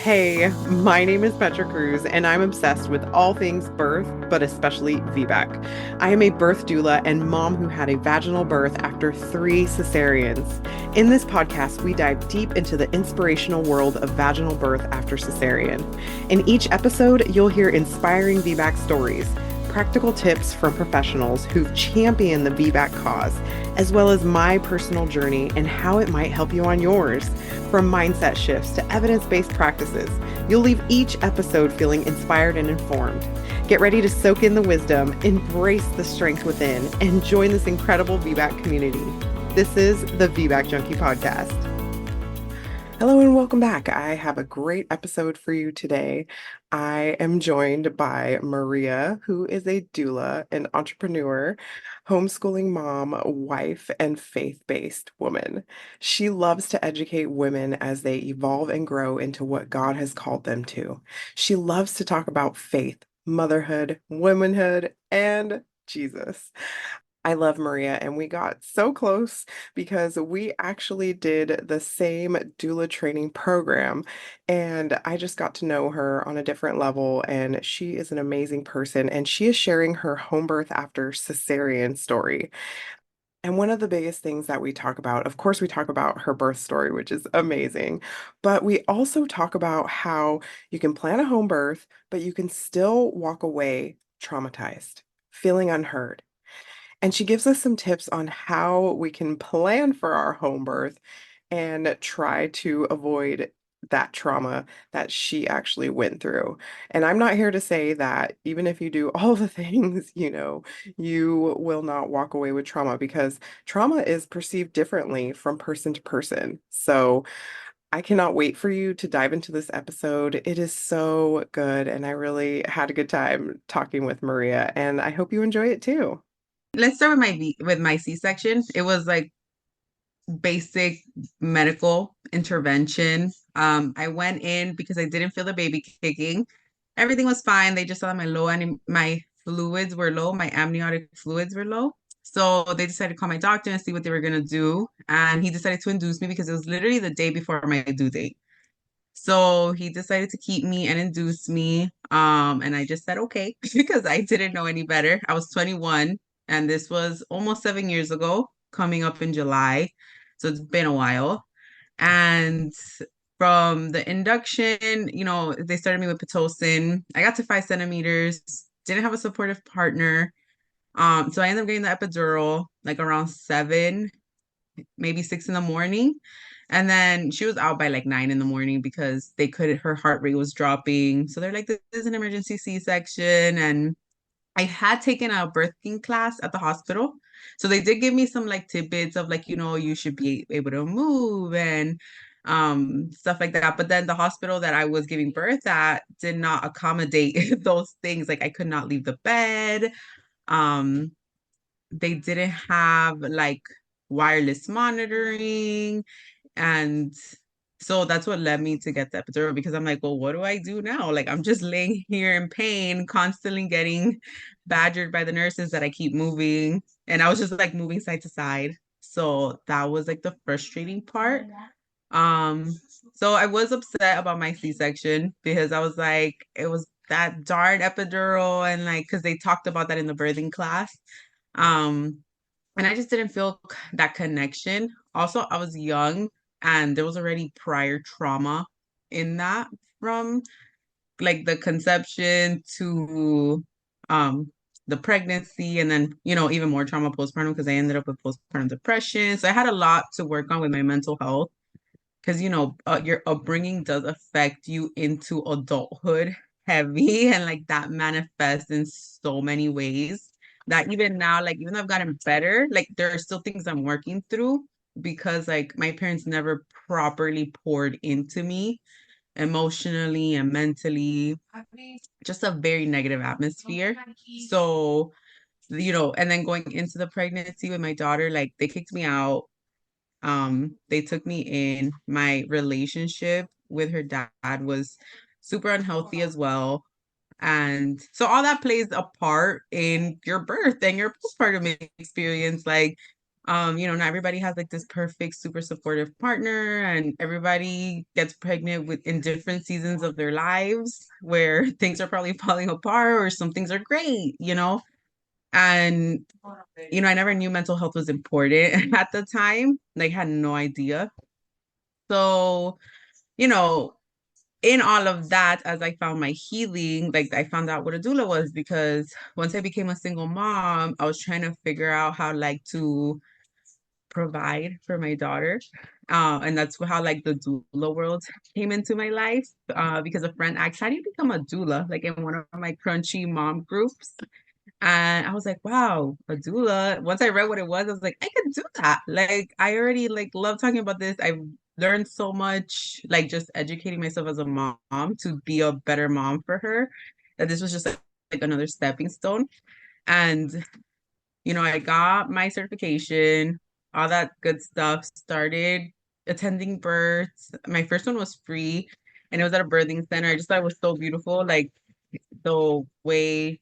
Hey, my name is Petra Cruz, and I'm obsessed with all things birth, but especially VBAC. I am a birth doula and mom who had a vaginal birth after 3 cesareans. In this podcast, we dive deep into the inspirational world of vaginal birth after cesarean. In each episode, you'll hear inspiring VBAC stories, practical tips from professionals who've championed the VBAC cause, as well as my personal journey and how it might help you on yours. From mindset shifts to evidence-based practices, you'll leave each episode feeling inspired and informed. Get ready to soak in the wisdom, embrace the strength within, and join this incredible VBAC community. This is the VBAC Junkie Podcast. Hello and welcome back. I have a great episode for you today. I am joined by Maria, who is a doula, an entrepreneur, homeschooling mom, wife, and faith-based woman. She loves to educate women as they evolve and grow into what God has called them to. She loves to talk about faith, motherhood, womanhood, and Jesus. I love Maria, and we got so close because we actually did the same doula training program, and I just got to know her on a different level, and she is an amazing person, and she is sharing her home birth after cesarean story. And one of the biggest things that we talk about, of course, we talk about her birth story, which is amazing, but we also talk about how you can plan a home birth, but you can still walk away traumatized, feeling unheard. And she gives us some tips on how we can plan for our home birth and try to avoid that trauma that she actually went through. And I'm not here to say that even if you do all the things, you will not walk away with trauma because trauma is perceived differently from person to person. So I cannot wait for you to dive into this episode. It is so good, and I really had a good time talking with Maria, and I hope you enjoy it too. Let's start with my C-section. It was like basic medical intervention. I went in because I didn't feel the baby kicking. Everything was fine. They just saw that my fluids were low, my amniotic fluids were low. So they decided to call my doctor and see what they were gonna do. And he decided to induce me because it was literally the day before my due date. So he decided to keep me and induce me. And I just said okay because I didn't know any better. I was 21 and this was almost 7 years ago, coming up in July. So it's been a while. And from the induction, they started me with Pitocin. I got to 5 centimeters, didn't have a supportive partner. So I ended up getting the epidural like around 7, maybe 6 in the morning. And then she was out by like 9 in the morning because they couldn't, her heart rate was dropping. So they're like, this is an emergency C-section. And I had taken a birthing class at the hospital. So they did give me some like tidbits of like, you should be able to move and stuff like that. But then the hospital that I was giving birth at did not accommodate those things. Like I could not leave the bed. Um, they didn't have like wireless monitoring. And so that's what led me to get the epidural because I'm like, well, what do I do now? Like, I'm just laying here in pain, constantly getting badgered by the nurses that I keep moving. And I was just like moving side to side. So that was like the frustrating part. Um, so I was upset about my C-section because I was like, it was that darn epidural and like, because they talked about that in the birthing class. Um, and I just didn't feel that connection. Also, I was young and there was already prior trauma in that from like the conception to um the pregnancy and then even more trauma postpartum because I ended up with postpartum depression. So I had a lot to work on with my mental health because your upbringing does affect you into adulthood heavy and like that manifests in so many ways that even now, like even though I've gotten better, like there are still things I'm working through because like my parents never properly poured into me emotionally and mentally, just a very negative atmosphere. So and then going into the pregnancy with my daughter, like they kicked me out. They took me in. My relationship with her dad was super unhealthy as well. And so all that plays a part in your birth and your postpartum experience. Like, Not everybody has like this perfect, super supportive partner, and everybody gets pregnant with in different seasons of their lives where things are probably falling apart or some things are great. And I never knew mental health was important at the time. Like, had no idea. So, you know, in all of that, as I found my healing, like I found out what a doula was because once I became a single mom, I was trying to figure out how like to provide for my daughter. And that's how like the doula world came into my life because a friend asked, how do you become a doula? Like in one of my crunchy mom groups. And I was like, wow, a doula. Once I read what it was, I was like, I could do that. Like I already like love talking about this. I've learned so much, like just educating myself as a mom to be a better mom for her, that this was just like another stepping stone. And I got my certification, all that good stuff, started attending births. My first one was free and it was at a birthing center. I just thought it was so beautiful, like the way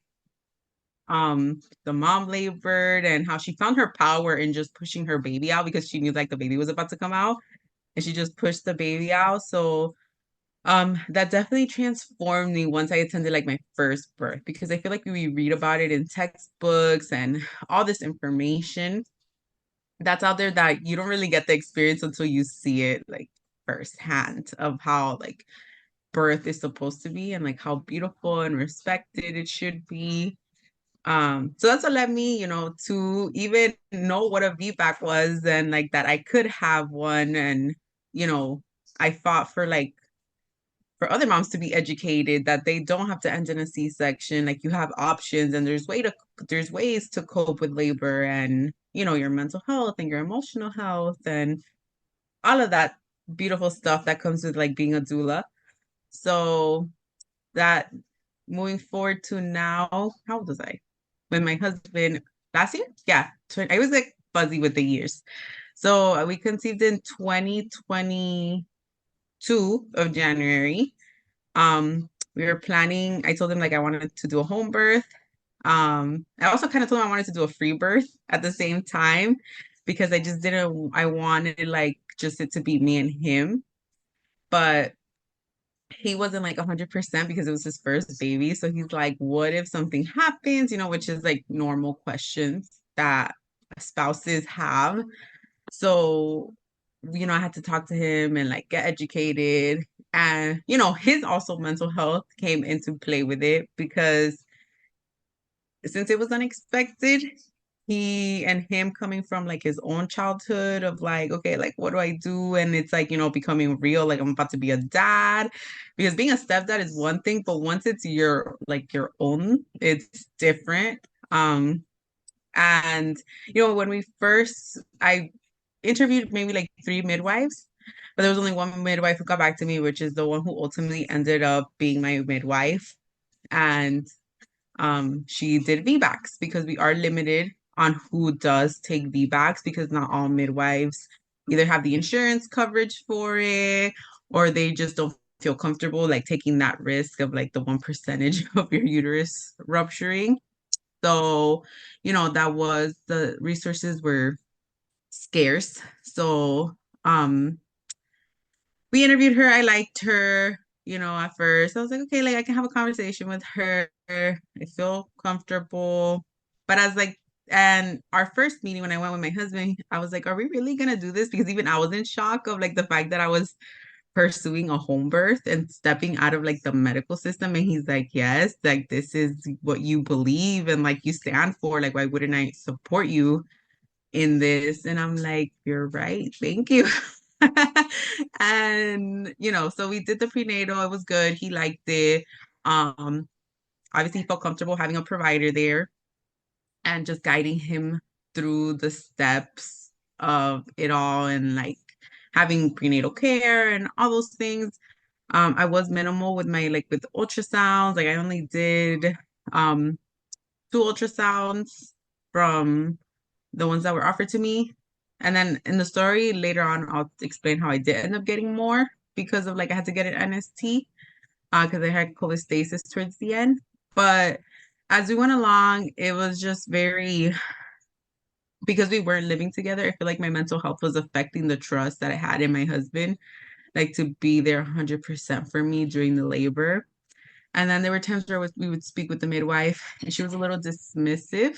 the mom labored and how she found her power in just pushing her baby out because she knew like the baby was about to come out and she just pushed the baby out. So that definitely transformed me once I attended like my first birth because I feel like we read about it in textbooks and all this information that's out there that you don't really get the experience until you see it like firsthand of how like birth is supposed to be and like how beautiful and respected it should be. So that's what led me, to even know what a VBAC was and like that I could have one. And, you know, I fought for like for other moms to be educated that they don't have to end in a C-section. Like you have options and there's ways to cope with labor and, your mental health and your emotional health and all of that beautiful stuff that comes with like being a doula. So that moving forward to now, how old was I? With my husband last year? Yeah, I was like fuzzy with the years. So we conceived in 2022 of January. We were planning, I told him like I wanted to do a home birth. I also kind of told him I wanted to do a free birth at the same time because I wanted like just it to be me and him. But he wasn't like 100% because it was his first baby. So he's like, what if something happens? Which is like normal questions that spouses have. So, I had to talk to him and like get educated. And, his also mental health came into play with it because since it was unexpected, he and him coming from like his own childhood of like, okay, like what do I do? And it's like, becoming real, like I'm about to be a dad. Because being a stepdad is one thing, but once it's your own, it's different. And when I interviewed maybe like three midwives, but there was only one midwife who got back to me, which is the one who ultimately ended up being my midwife. And she did VBACs because we are limited on who does take VBACs because not all midwives either have the insurance coverage for it or they just don't feel comfortable like taking that risk of like the 1% of your uterus rupturing. So, that was the resources were scarce. So, we interviewed her. I liked her, at first. I was like, okay, like I can have a conversation with her. I feel comfortable. But I was like, and our first meeting when I went with my husband, I was like, are we really gonna do this? Because even I was in shock of like the fact that I was pursuing a home birth and stepping out of like the medical system. And he's like, yes, like this is what you believe and like you stand for. Like, why wouldn't I support you in this? And I'm like, you're right. Thank you. And so we did the prenatal. It was good. He liked it. Um, Obviously he felt comfortable having a provider there and just guiding him through the steps of it all and like having prenatal care and all those things. I was minimal with my like with ultrasounds. Like I only did um two ultrasounds from the ones that were offered to me. And then in the story later on, I'll explain how I did end up getting more because of like I had to get an NST because I had colestasis towards the end. But as we went along, it was just very because we weren't living together, I feel like my mental health was affecting the trust that I had in my husband, like to be there 100% for me during the labor. And then there were times where we would speak with the midwife and she was a little dismissive.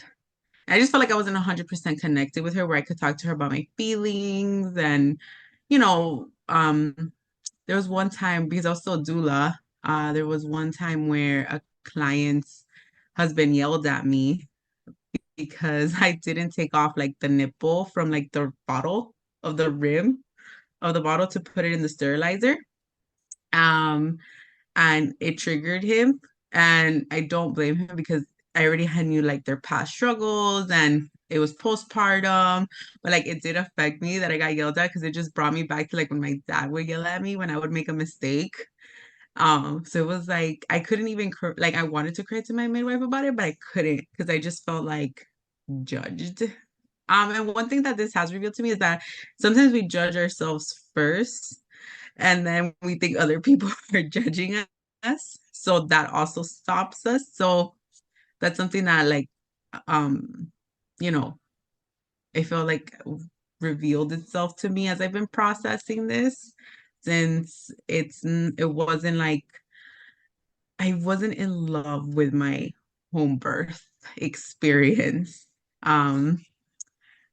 I just felt like I wasn't 100% connected with her where I could talk to her about my feelings. And, you know, there was one time because I was still a doula, there was one time where a client's husband yelled at me because I didn't take off like the nipple from like the bottle of the rim of the bottle to put it in the sterilizer. Um, and it triggered him. And I don't blame him because I already had knew like their past struggles and it was postpartum, but like it did affect me that I got yelled at because it just brought me back to like when my dad would yell at me when I would make a mistake. So it was like I couldn't even like I wanted to cry to my midwife about it, but I couldn't because I just felt like judged. And one thing that this has revealed to me is that sometimes we judge ourselves first and then we think other people are judging us. So that also stops us. So that's something that like um you know, I feel like revealed itself to me as I've been processing this since it wasn't like I wasn't in love with my home birth experience. Um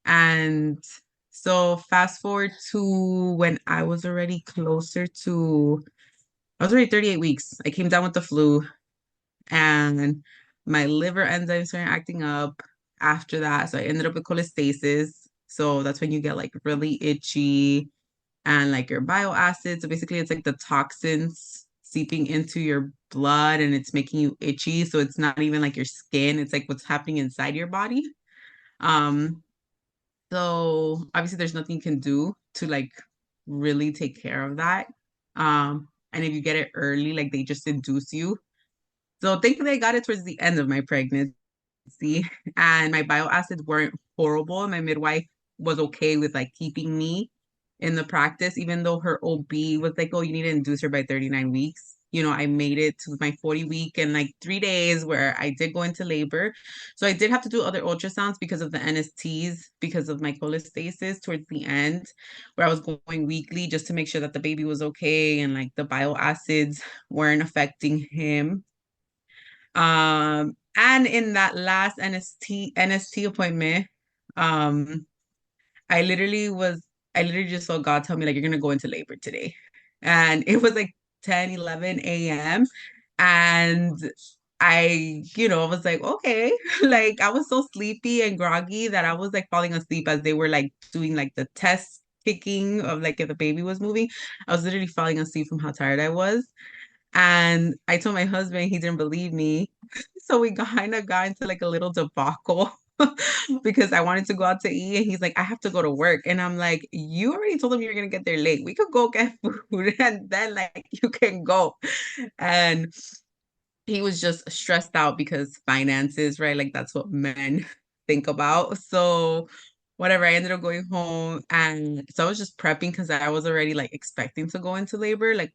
and so fast forward to when I was already closer to I was already 38 weeks. I came down with the flu and my liver enzymes started acting up after that. So I ended up with cholestasis. So that's when you get like really itchy and like your bile acid. So basically, it's like the toxins seeping into your blood and it's making you itchy. So it's not even like your skin, it's like what's happening inside your body. Um, so obviously, there's nothing you can do to like really take care of that. And if you get it early, like they just induce you. So thankfully, I got it towards the end of my pregnancy, and my bile acids weren't horrible. My midwife was okay with like keeping me in the practice, even though her OB was like, "Oh, you need to induce her by 39 weeks." You know, I made it to my 40 week and like 3 days where I did go into labor. So I did have to do other ultrasounds because of the NSTs, because of my cholestasis towards the end, where I was going weekly just to make sure that the baby was okay and like the bile acids weren't affecting him. And in that last NST appointment, um, I literally was, I literally just saw God tell me, like, you're gonna go into labor today. And it was like 10, 11 a.m. And I was like, okay. Like, I was so sleepy and groggy that I was like falling asleep as they were like doing like the test kicking of like if the baby was moving. I was literally falling asleep from how tired I was. And I told my husband, he didn't believe me. So we kind of got into like a little debacle because I wanted to go out to eat. And he's like, I have to go to work. And I'm like, you already told him you're going to get there late. We could go get food and then like you can go. And he was just stressed out because finances, right? Like that's what men think about. So whatever, I ended up going home. And so I was just prepping because I was already like expecting to go into labor. Like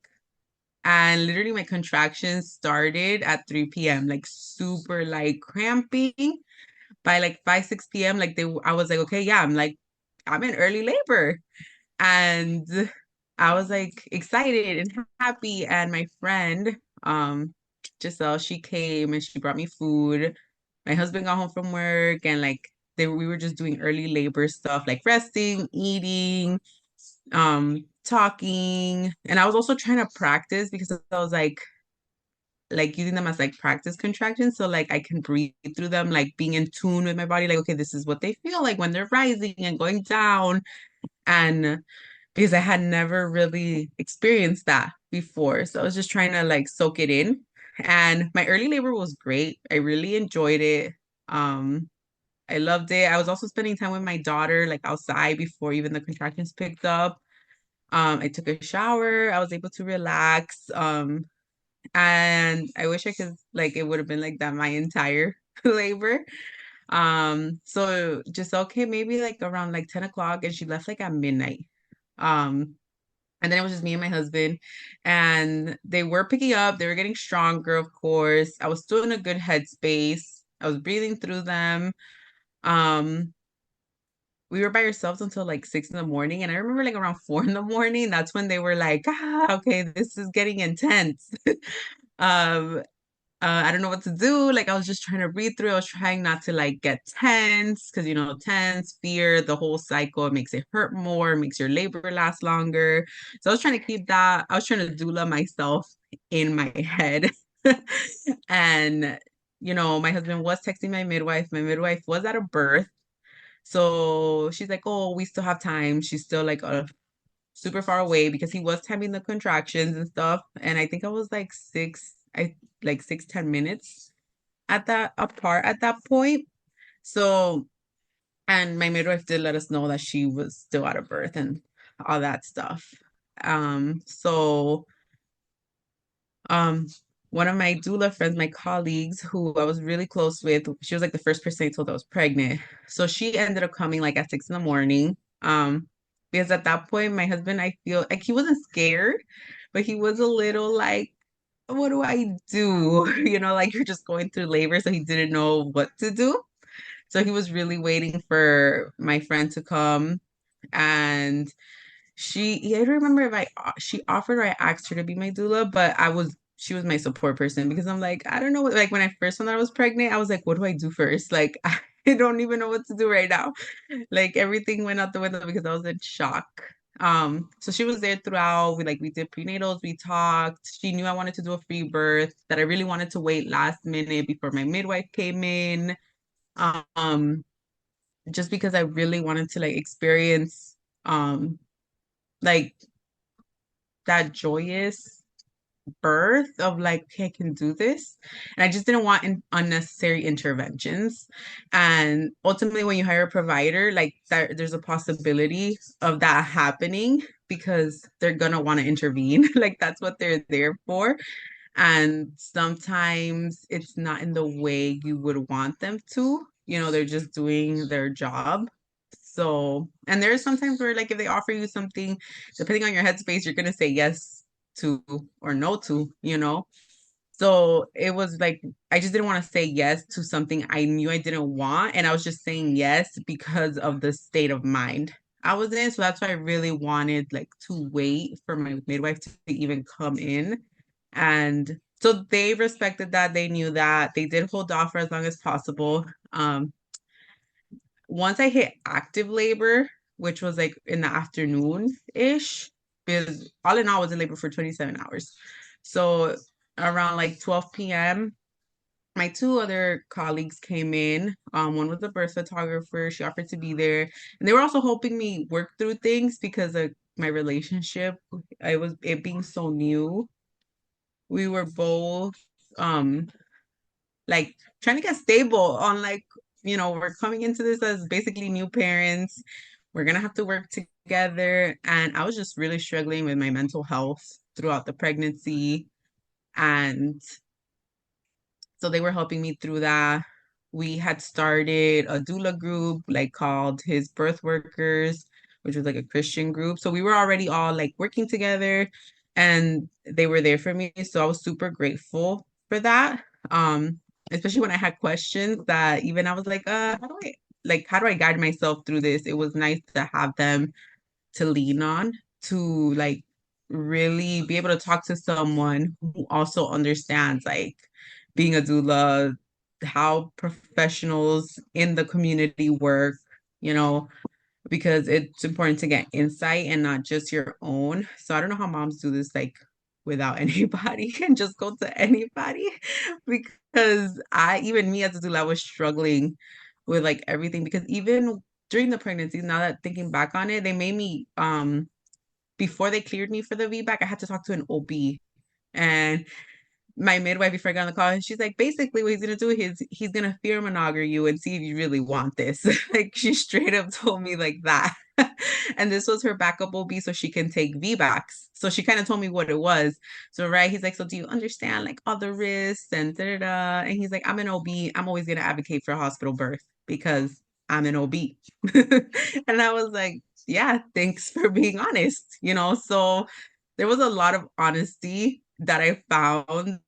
and literally my contractions started at 3 p.m., like super like cramping. By like 5, 6 p.m., like I was like, okay, yeah, I'm in early labor. And I was like excited and happy. And my friend, Giselle, she came and she brought me food. My husband got home from work and like we were just doing early labor stuff, like resting, eating, talking. And I was also trying to practice because I was like using them as like practice contractions so like I can breathe through them, like being in tune with my body, like okay, this is what they feel like when they're rising and going down. And because I had never really experienced that before, so I was just trying to like soak it in. And my early labor was great. I really enjoyed it. I loved it. I was also spending time with my daughter like outside before even the contractions picked up. I took a shower. I was able to relax. And I wish I could like it would have been like that my entire labor. So Giselle came maybe like around like 10 o'clock and she left like at midnight. Um, and then it was just me and my husband, and they were picking up, they were getting stronger, of course. I was still in a good headspace. I was breathing through them. Um, we were by ourselves until like 6 in the morning. And I remember like around 4 in the morning, that's when they were like, okay, this is getting intense. Um, I don't know what to do. Like I was just trying to read through. I was trying not to like get tense because tense, fear, the whole cycle, it makes it hurt more, makes your labor last longer. So I was trying to keep that. I was trying to doula myself in my head. And my husband was texting my midwife. My midwife was at a birth. So she's like, oh, we still have time. She's still like super far away because he was timing the contractions and stuff. And I think I was like 10 minutes at that apart at that point. So, and my midwife did let us know that she was still out of birth and all that stuff. So um one of my doula friends, my colleagues who I was really close with, she was like the first person I told I was pregnant. So she ended up coming like at 6 in the morning. Because at that point, my husband, I feel like he wasn't scared, but he was a little like, what do I do? Like you're just going through labor, so he didn't know what to do. So he was really waiting for my friend to come. And I don't remember if she offered or I asked her to be my doula, but she was my support person because I'm like, I don't know, like when I first found out I was pregnant, I was like, what do I do first? Like, I don't even know what to do right now. Like everything went out the window because I was in shock. So she was there throughout. We did prenatals, we talked. She knew I wanted to do a free birth, that I really wanted to wait last minute before my midwife came in. Um, just because I really wanted to like experience like that joyous birth of like, okay, I can do this. And I just didn't want unnecessary interventions. And ultimately, when you hire a provider, like there's a possibility of that happening because they're gonna want to intervene. Like that's what they're there for. And sometimes it's not in the way you would want them to. They're just doing their job. So, and there's sometimes where like if they offer you something, depending on your headspace, you're gonna say yes to or no to. So it was like I just didn't want to say yes to something I knew I didn't want, and I was just saying yes because of the state of mind I was in. So that's why I really wanted like to wait for my midwife to even come in. And so they respected that. They knew that. They did hold off for as long as possible. Once I hit active labor, which was like in the afternoon-ish, because all in all, I was in labor for 27 hours. So around like 12 p.m., my two other colleagues came in. One was a birth photographer. She offered to be there. And they were also helping me work through things because of my relationship. It being so new. We were both like trying to get stable on like, we're coming into this as basically new parents. We're gonna have to work together. And I was just really struggling with my mental health throughout the pregnancy. And so they were helping me through that. We had started a doula group like called His Birth Workers, which was like a Christian group. So we were already all like working together and they were there for me. So I was super grateful for that. Especially when I had questions that even I was like, how do I guide myself through this? It was nice to have them to lean on to like really be able to talk to someone who also understands like being a doula, how professionals in the community work, you know, because it's important to get insight and not just your own. So I don't know how moms do this like without anybody and just go to anybody because even me as a doula, I was struggling with like everything because even during the pregnancy, now that thinking back on it, they made me before they cleared me for the VBAC, I had to talk to an OB. And my midwife before I got on the call, and she's like, basically what he's gonna do is he's gonna fear monoger you and see if you really want this. Like she straight up told me like that. And this was her backup OB so she can take VBACs. So she kind of told me what it was. So right, he's like, so do you understand like all the risks and da da da? And he's like, I'm an OB. I'm always gonna advocate for a hospital birth because I'm an OB. And I was like, yeah, thanks for being honest. So there was a lot of honesty that I found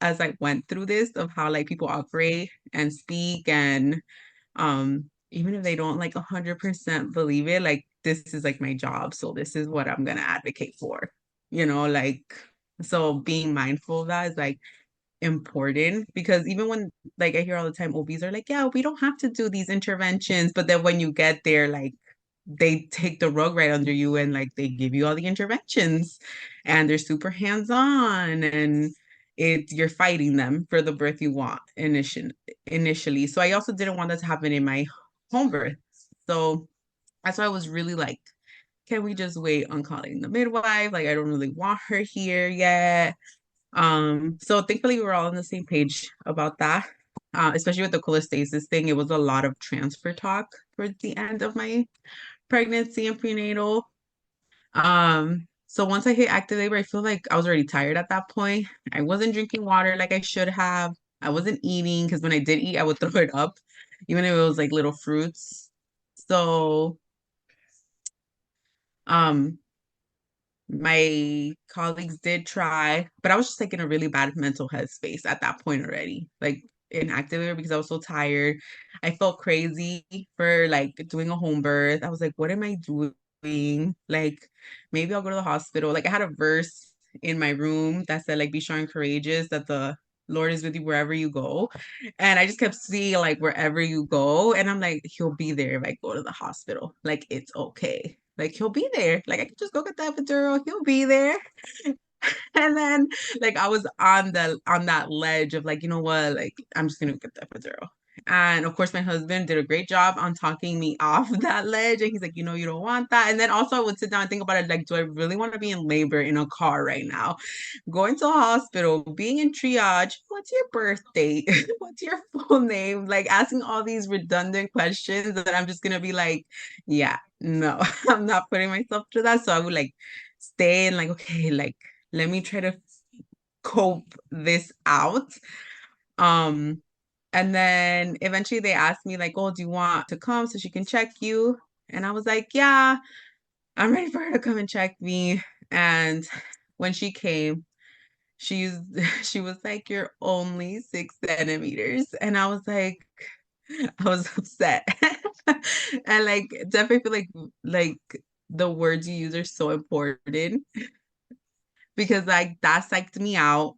as I went through this of how like people operate and speak and even if they don't like 100% believe it, like this is like my job. So this is what I'm gonna advocate for. Like so being mindful of that is like important because even when like I hear all the time OBs are like, yeah, we don't have to do these interventions, but then when you get there, like they take the rug right under you and like they give you all the interventions and they're super hands-on and you're fighting them for the birth you want initially. So I also didn't want that to happen in my home birth. So that's why I was really like, can we just wait on calling the midwife? Like I don't really want her here yet. So thankfully we were all on the same page about that. Especially with the cholestasis thing, it was a lot of transfer talk towards the end of my pregnancy and prenatal. So once I hit active labor, I feel like I was already tired at that point. I wasn't drinking water like I should have. I wasn't eating because when I did eat, I would throw it up, even if it was like little fruits. So, um, my colleagues did try, but I was just like in a really bad mental headspace at that point already, like in active labor because I was so tired. I felt crazy for like doing a home birth. I was like, what am I doing? Like, maybe I'll go to the hospital. Like, I had a verse in my room that said, like, be strong and courageous, that the Lord is with you wherever you go. And I just kept seeing, like, wherever you go. And I'm like, he'll be there if I go to the hospital. Like, it's okay. Like, he'll be there. Like, I can just go get the epidural. He'll be there. And then like I was on that ledge of like, you know what, like I'm just gonna get the epidural. And of course my husband did a great job on talking me off that ledge. And he's like, you don't want that. And then also I would sit down and think about it, like, do I really want to be in labor in a car right now? Going to a hospital, being in triage, what's your birth date? What's your full name? Like asking all these redundant questions that I'm just gonna be like, yeah, no, I'm not putting myself through that. So I would like stay and like, okay, like let me try to cope this out. Um, and then eventually they asked me like, oh, do you want to come so she can check you? And I was like, yeah, I'm ready for her to come and check me. And when she came, she's she was like, you're only 6 centimeters. And I was like, I was upset. And like definitely feel like the words you use are so important because like that psyched me out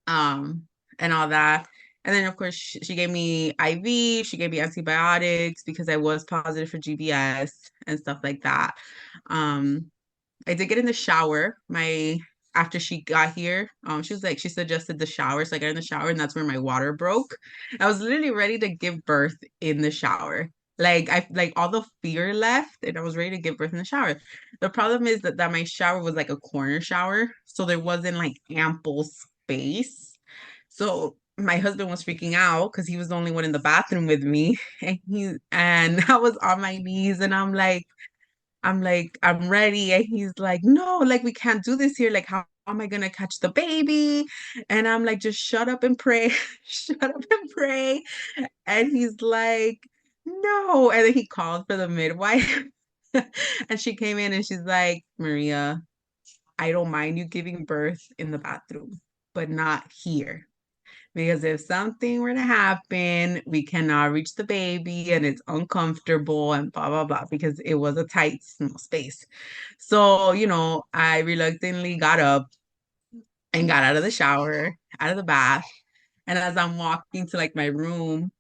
um and all that. And then of course she gave me IV, she gave me antibiotics because I was positive for GBS and stuff like that. Um I did get in the shower. My After she got here, she was like, she suggested the shower. So I got in the shower and that's where my water broke. I was literally ready to give birth in the shower. Like I like all the fear left and I was ready to give birth in the shower. The problem is that my shower was like a corner shower. So there wasn't like ample space. So my husband was freaking out because he was the only one in the bathroom with me. And I was on my knees and I'm ready. And he's like, no, like, we can't do this here. Like, how am I gonna catch the baby? And I'm like, just shut up and pray. Shut up and pray. And he's like, no. And then he called for the midwife. And she came in and she's like, Maria, I don't mind you giving birth in the bathroom, but not here. Because if something were to happen, we cannot reach the baby and it's uncomfortable and blah, blah, blah, because it was a tight, small space. So, I reluctantly got up and got out of the shower, out of the bath. And as I'm walking to like my room,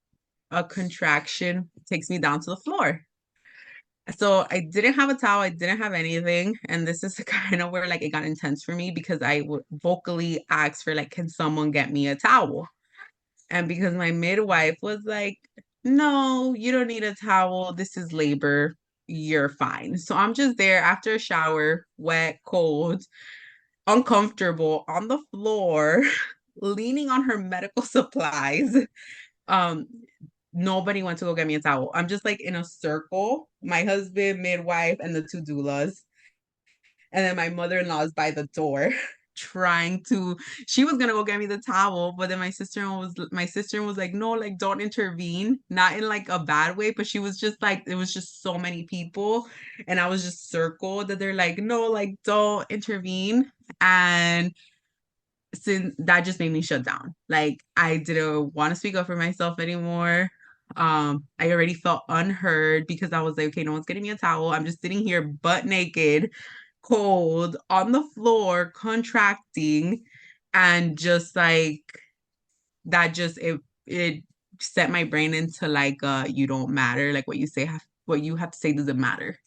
a contraction takes me down to the floor. So I didn't have a towel, I didn't have anything. And this is kind of where like it got intense for me because I would vocally ask for like, can someone get me a towel? And because my midwife was like, no, you don't need a towel. This is labor. You're fine. So I'm just there after a shower, wet, cold, uncomfortable, on the floor, leaning on her medical supplies. Um, Nobody went to go get me a towel. I'm just like in a circle, my husband, midwife, and the two doulas. And then my mother-in-law is by the door trying to she was gonna go get me the towel, but then my sister was like, no, like don't intervene. Not in like a bad way, but she was just like, it was just so many people and I was just circled that they're like, no, like don't intervene. And since that just made me shut down. Like I didn't want to speak up for myself anymore. I already felt unheard because I was like, okay, no one's getting me a towel. I'm just sitting here butt naked, cold, on the floor, contracting, and just like that just it set my brain into like you don't matter, like what you have to say doesn't matter.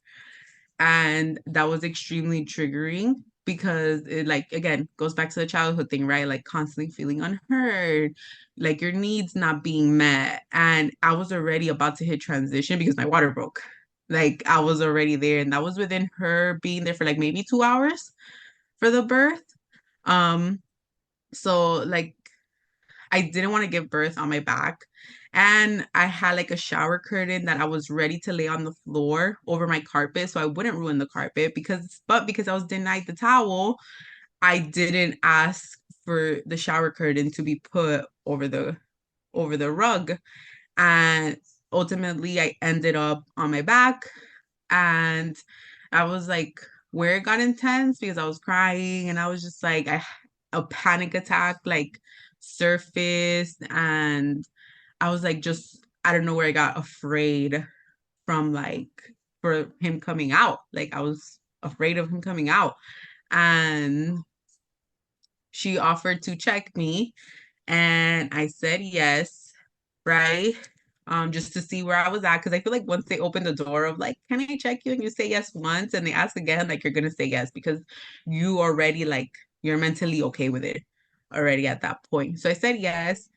And that was extremely triggering because it like again goes back to the childhood thing, right? Like constantly feeling unheard, like your needs not being met. And I was already about to hit transition because my water broke. Like I was already there, and that was within her being there for like maybe 2 hours for the birth. Um, so like I didn't want to give birth on my back. And I had like a shower curtain that I was ready to lay on the floor over my carpet so I wouldn't ruin the carpet because I was denied the towel, I didn't ask for the shower curtain to be put over the rug. And ultimately I ended up on my back, and I was like where it got intense because I was crying and I was just like a panic attack like surfaced, and I was like just I don't know where I got afraid from like for him coming out. Like I was afraid of him coming out. And she offered to check me and I said yes, right? Just to see where I was at. Cause I feel like once they open the door of like, can I check you? And you say yes once and they ask again, like you're gonna say yes because you already like you're mentally okay with it already at that point. So I said yes.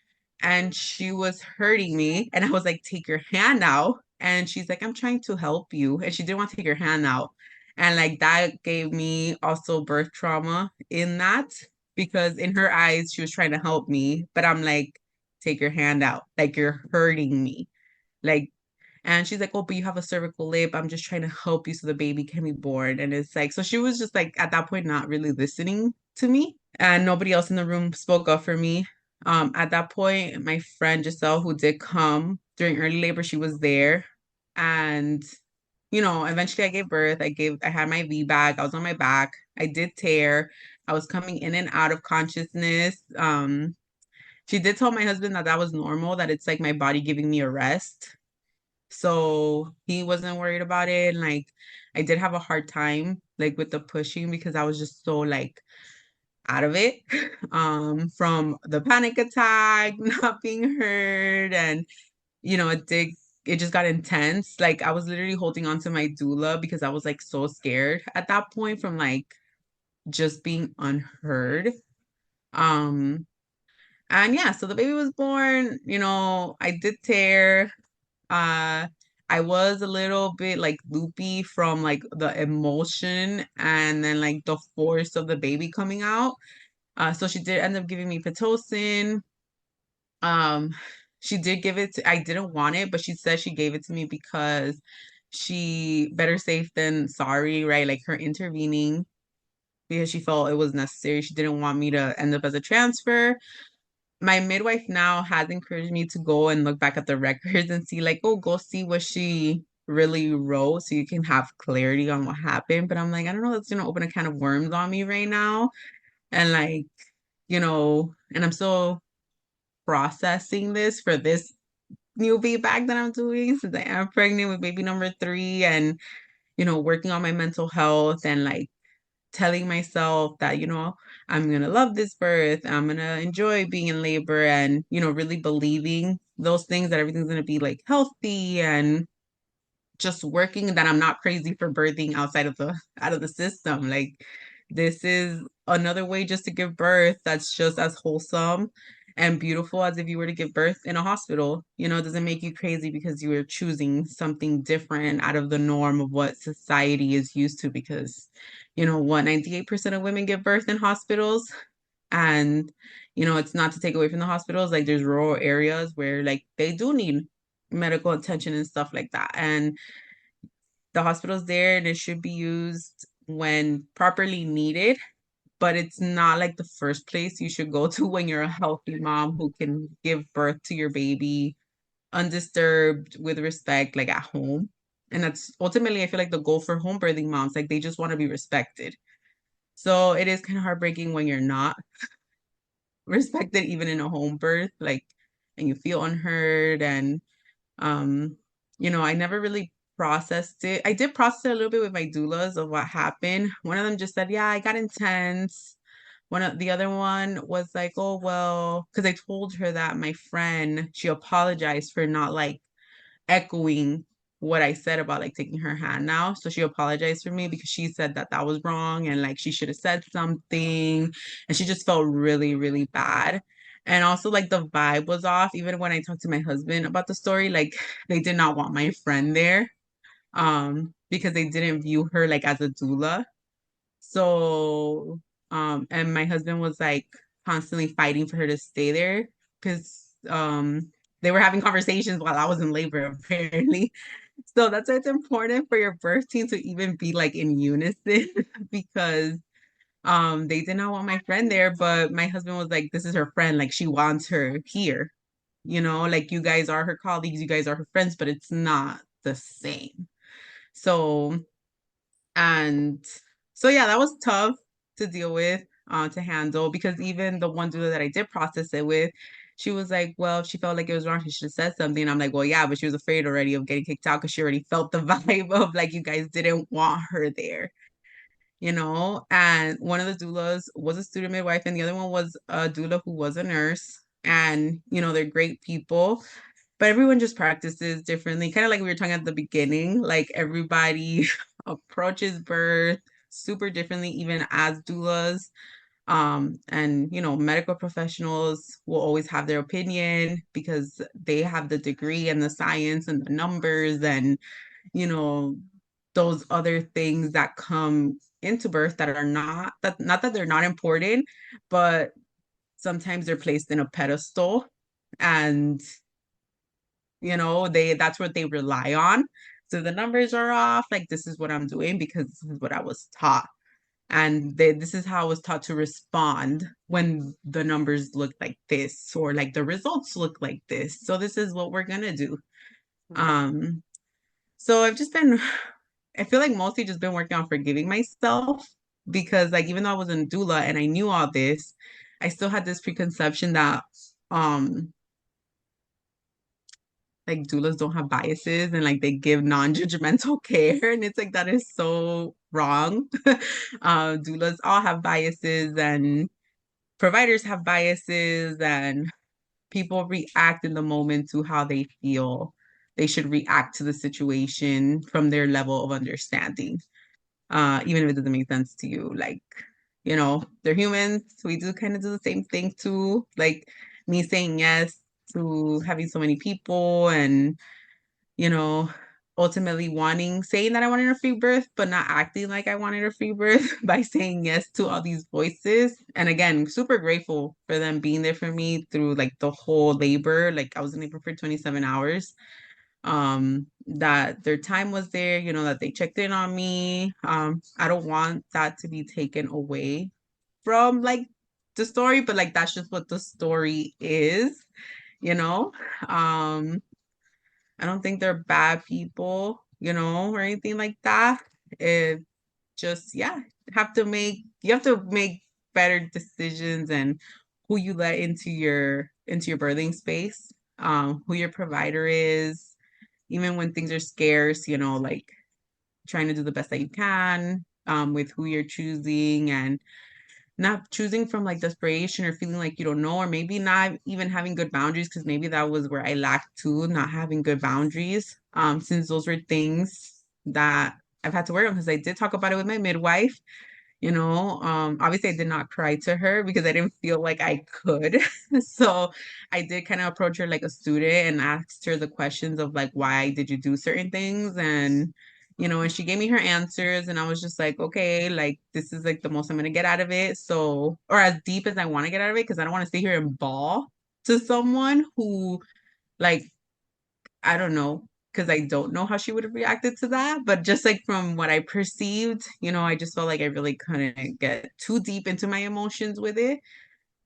And she was hurting me. And I was like, take your hand out. And she's like, I'm trying to help you. And she didn't want to take her hand out. And like that gave me also birth trauma in that because in her eyes, she was trying to help me. But I'm like, take your hand out. Like you're hurting me. Like, and she's like, oh, but you have a cervical lip. I'm just trying to help you so the baby can be born. And it's like, so she was just like at that point not really listening to me. And nobody else in the room spoke up for me. At that point, my friend Giselle, who did come during early labor, she was there. And, you know, eventually I gave birth. I had my V bag. I was on my back. I did tear. I was coming in and out of consciousness. She did tell my husband that that was normal, that it's like my body giving me a rest. So he wasn't worried about it. And like I did have a hard time like with the pushing because I was just so like out of it from the panic attack, not being heard, and you know, it just got intense. Like I was literally holding on to my doula because I was like so scared at that point from like just being unheard. Um and yeah, so the baby was born, you know, I did tear. Uh, I was a little bit like loopy from like the emotion and then like the force of the baby coming out. So she did end up giving me Pitocin. Um, she did give it to, I didn't want it, but she said she gave it to me because she better safe than sorry, right? Like her intervening because she felt it was necessary. She didn't want me to end up as a transfer. My midwife now has encouraged me to go and look back at the records and see like, oh, go see what she really wrote so you can have clarity on what happened. But I'm like, I don't know, that's gonna open a can of worms on me right now. And like, you know, and I'm still processing this for this new feedback that I'm doing since I am pregnant with baby number 3 and, you know, working on my mental health and like telling myself that, you know, I'm going to love this birth. I'm going to enjoy being in labor and, you know, really believing those things that everything's going to be like healthy and just working that I'm not crazy for birthing outside of the out of the system. Like this is another way just to give birth that's just as wholesome and beautiful as if you were to give birth in a hospital. You know, it doesn't make you crazy because you are choosing something different out of the norm of what society is used to because, you know, what 98% of women give birth in hospitals. And, you know, it's not to take away from the hospitals. Like there's rural areas where like they do need medical attention and stuff like that. And the hospital's there and it should be used when properly needed, but it's not like the first place you should go to when you're a healthy mom who can give birth to your baby undisturbed with respect, like at home. And that's ultimately, I feel like the goal for home birthing moms, like they just want to be respected. So it is kind of heartbreaking when you're not respected, even in a home birth, like, and you feel unheard and Um, I never really processed it. I did process it a little bit with my doulas of what happened. One of them just said, "Yeah, I got intense." The other one was like, "Oh, well," because I told her that my friend, she apologized for not like echoing what I said about like taking her hand now. So she apologized for me because she said that that was wrong and like she should have said something. And she just felt really, really bad. And also like the vibe was off. Even when I talked to my husband about the story, like they did not want my friend there because they didn't view her like as a doula. So and my husband was like constantly fighting for her to stay there because they were having conversations while I was in labor apparently. So that's why it's important for your birth team to even be like in unison because they did not want my friend there, but my husband was like, this is her friend, like she wants her here. Like you guys are her colleagues, you guys are her friends, but it's not the same. So and so yeah, that was tough to deal with, to handle because even the one doula that I did process it with, she was like, well, if she felt like it was wrong, she should have said something. And I'm like, well, yeah, but she was afraid already of getting kicked out because she already felt the vibe of like you guys didn't want her there, And one of the doulas was a student midwife, and the other one was a doula who was a nurse. And, they're great people, but everyone just practices differently. Kind of like we were talking at the beginning, like everybody approaches birth super differently, even as doulas. And medical professionals will always have their opinion because they have the degree and the science and the numbers and you know those other things that come into birth that are not that they're not important, but sometimes they're placed in a pedestal and that's what they rely on. So the numbers are off, like this is what I'm doing because this is what I was taught. And this is how I was taught to respond when the numbers look like this or like the results look like this. So this is what we're gonna do. Um, so I feel like mostly just been working on forgiving myself because like even though I was in doula and I knew all this, I still had this preconception that um like doulas don't have biases and like they give non-judgmental care and it's like that is so wrong. Doulas all have biases and providers have biases and people react in the moment to how they feel they should react to the situation from their level of understanding, even if it doesn't make sense to you. Like, they're humans. We do kind of do the same thing too. Like me saying yes to having so many people and, you know, ultimately saying that I wanted a free birth, but not acting like I wanted a free birth by saying yes to all these voices. And again, super grateful for them being there for me through like the whole labor. Like I was in labor for 27 hours. That their time was there, that they checked in on me. I don't want that to be taken away from like the story, but like that's just what the story is, you know. Um, I don't think they're bad people, or anything like that. It just, yeah, you have to make better decisions and who you let into your birthing space, who your provider is, even when things are scarce, like trying to do the best that you can, with who you're choosing and not choosing from like desperation or feeling like you don't know, or maybe not even having good boundaries, because maybe that was where I lacked too, not having good boundaries. Since those were things that I've had to work on, because I did talk about it with my midwife. Obviously I did not cry to her because I didn't feel like I could. So I did kind of approach her like a student and asked her the questions of like, why did you do certain things? And she gave me her answers and I was just like, okay, like this is like the most I'm gonna get out of it. So, or as deep as I want to get out of it, because I don't want to stay here and bawl to someone who like I don't know, because I don't know how she would have reacted to that. But just like from what I perceived, I just felt like I really couldn't get too deep into my emotions with it.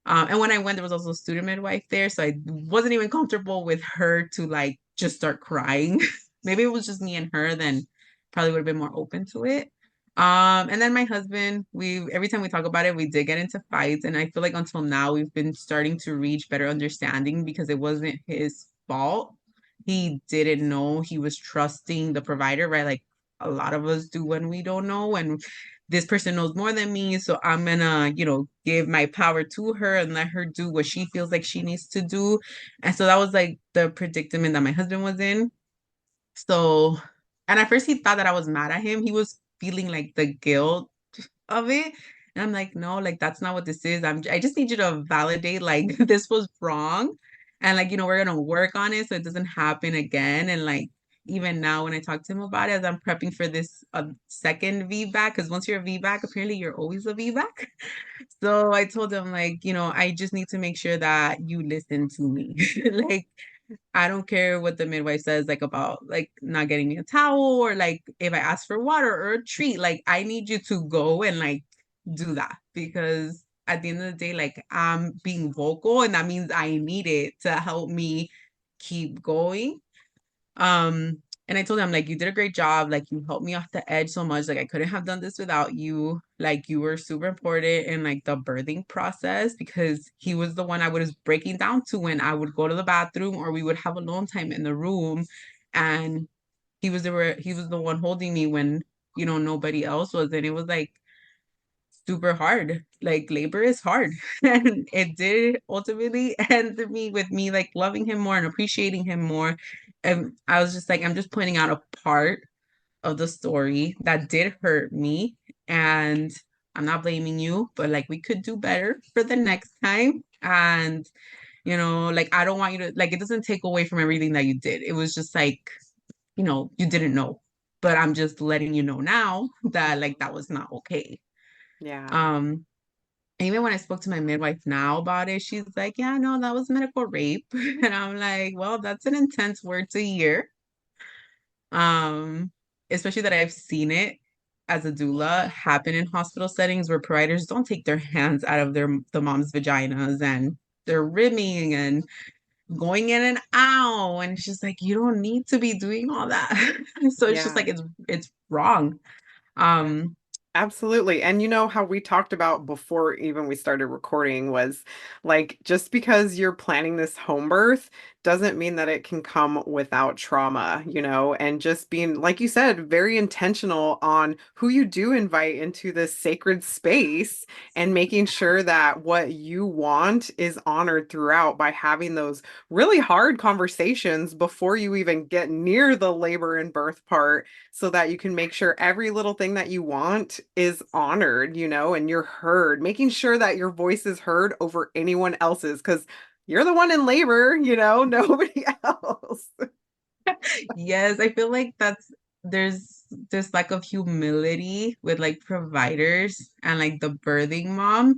And when I went, there was also a student midwife there, so I wasn't even comfortable with her to like just start crying. Maybe it was just me and her, then probably would have been more open to it. And then my husband, we every time we talk about it, we did get into fights, and I feel like until now we've been starting to reach better understanding because it wasn't his fault. he didn't know. He was trusting the provider, right? Like a lot of us do when we don't know. And this person knows more than me. So I'm gonna, give my power to her and let her do what she feels like she needs to do. And so that was like the predicament that my husband was in. So, and at first he thought that I was mad at him. He was feeling like the guilt of it. And I'm like, no, like that's not what this is. I just need you to validate like this was wrong. And like, we're gonna work on it so it doesn't happen again. And like even now when I talk to him about it, as I'm prepping for this second VBAC, because once you're a VBAC, apparently you're always a VBAC. So I told him like, I just need to make sure that you listen to me. Like I don't care what the midwife says, like about like not getting me a towel or like if I ask for water or a treat, like I need you to go and like do that because at the end of the day, like I'm being vocal and that means I need it to help me keep going. Um, and I told him, like, you did a great job. Like, you helped me off the edge so much. Like, I couldn't have done this without you. Like, you were super important in like the birthing process because he was the one I was breaking down to when I would go to the bathroom or we would have alone time in the room. And he was the one holding me when, nobody else was. And it was like super hard. Like labor is hard. And it did ultimately end me with me like loving him more and appreciating him more. And I was just like, I'm just pointing out a part of the story that did hurt me. And I'm not blaming you, but like we could do better for the next time. And, like I don't want you to like it doesn't take away from everything that you did. It was just like, you didn't know. But I'm just letting you know now that like that was not okay. Yeah. Um, and even when I spoke to my midwife now about it, she's like, yeah, no, that was medical rape. And I'm like, well, that's an intense word to hear. Um, Especially that I've seen it as a doula happen in hospital settings where providers don't take their hands out of the mom's vaginas and they're rimming and going in and out. And it's just like you don't need to be doing all that. So it's just Yeah. like it's wrong. Yeah. Um, Absolutely. And you know how we talked about before even we started recording was like just because you're planning this home birth doesn't mean that it can come without trauma, and just being, like you said, very intentional on who you do invite into this sacred space and making sure that what you want is honored throughout by having those really hard conversations before you even get near the labor and birth part so that you can make sure every little thing that you want is honored, and you're heard, making sure that your voice is heard over anyone else's because you're the one in labor, nobody else. yes, I feel like there's this lack of humility with like providers and like the birthing mom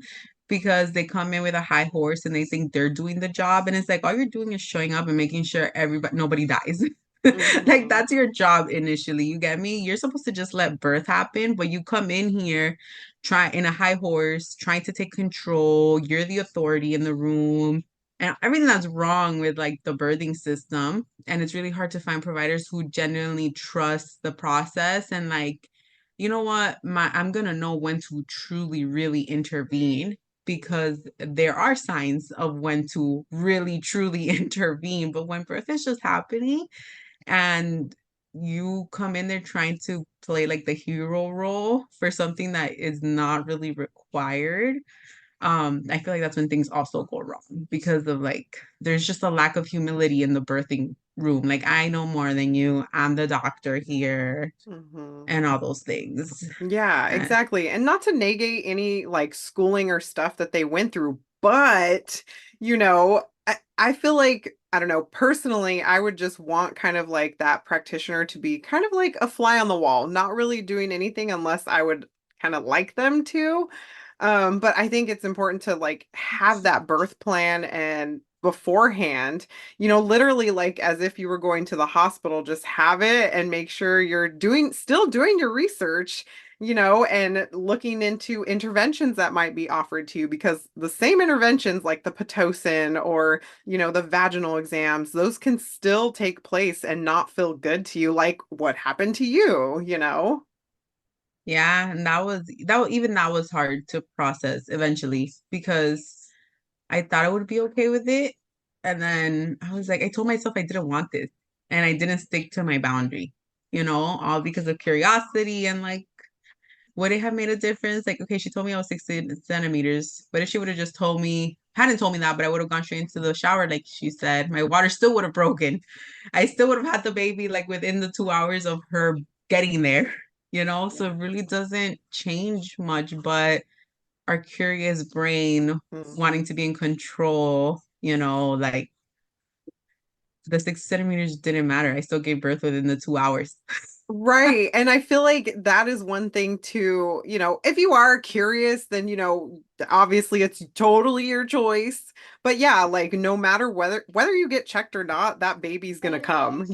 because they come in with a high horse and they think they're doing the job and it's like all you're doing is showing up and making sure nobody dies. Like Hmm. that's your job initially. You get me? You're supposed to just let birth happen, but you come in here try in a high horse, trying to take control. You're the authority in the room and everything that's wrong with like the birthing system. And it's really hard to find providers who genuinely trust the process and like, you know what, I'm gonna know when to truly really intervene because there are signs of when to really truly intervene. But when birth is just happening and you come in there trying to play like the hero role for something that is not really required, I feel like that's when things also go wrong because of like there's just a lack of humility in the birthing room. Like I know more than you. I'm the doctor here Hmm. and all those things. Yeah, And exactly. And not to negate any like schooling or stuff that they went through, but I feel like, I don't know, personally, I would just want kind of like that practitioner to be kind of like a fly on the wall, not really doing anything unless I would kind of like them to. But I think it's important to like have that birth plan and beforehand, literally like as if you were going to the hospital, just have it and make sure you're still doing your research, and looking into interventions that might be offered to you because the same interventions like the Pitocin or, the vaginal exams, those can still take place and not feel good to you like what happened to you. yeah, and even that was hard to process eventually because I thought I would be okay with it. And then I was like, I told myself I didn't want this. and I didn't stick to my boundary, all because of curiosity and like, would it have made a difference? Like, okay, she told me I was 60 centimeters, but if she would have just hadn't told me that, but I would have gone straight into the shower, like she said, my water still would have broken. I still would have had the baby like within the 2 hours of her getting there, So it really doesn't change much, but our curious brain wanting Mhm. to be in control, like the 6 centimeters didn't matter. I still gave birth within the 2 hours. Right. And I feel like that is one thing too, if you are curious, then, obviously it's totally your choice. But yeah, like no matter whether you get checked or not, that baby's gonna come.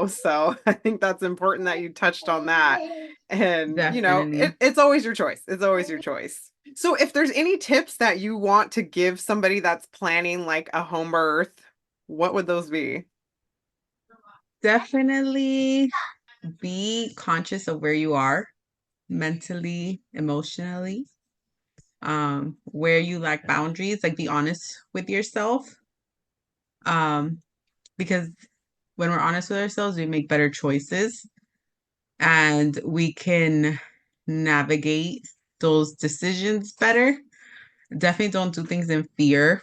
So I think that's important that you touched on that. And, Definitely. it's always your choice. It's always your choice. So if there's any tips that you want to give somebody that's planning like a home birth, what would those be? Definitely be conscious of where you are mentally, emotionally, where you lack boundaries, like be honest with yourself. Um, because when we're honest with ourselves, we make better choices and we can navigate those decisions better. Definitely don't do things in fear.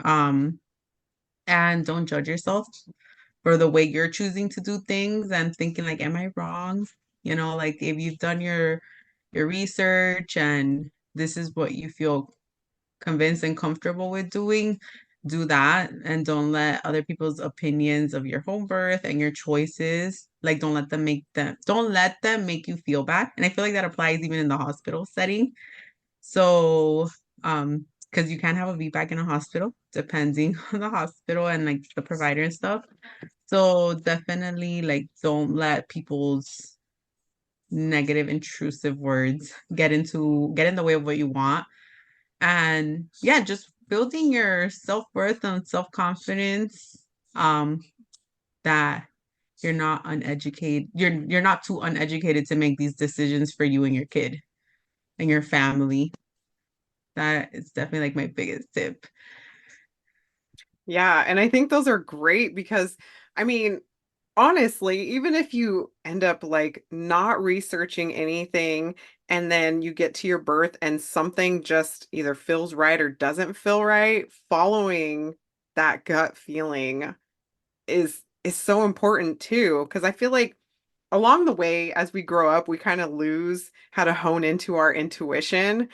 Um, and don't judge yourself for the way you're choosing to do things and thinking like, am I wrong? Like if you've done your research and this is what you feel convinced and comfortable with doing, do that and don't let other people's opinions of your home birth and your choices, like don't let them make you feel bad. And I feel like that applies even in the hospital setting. So, because you can have a VBAC in a hospital, depending on the hospital and like the provider and stuff. So definitely like don't let people's negative intrusive words get in the way of what you want. And yeah, just building your self-worth and self-confidence, that you're not uneducated, you're not too uneducated to make these decisions for you and your kid and your family. That is definitely like my biggest tip. Yeah, and I think those are great because I mean, honestly, even if you end up like not researching anything and then you get to your birth and something just either feels right or doesn't feel right, following that gut feeling is so important too, because I feel like along the way as we grow up we kind of lose how to hone into our intuition,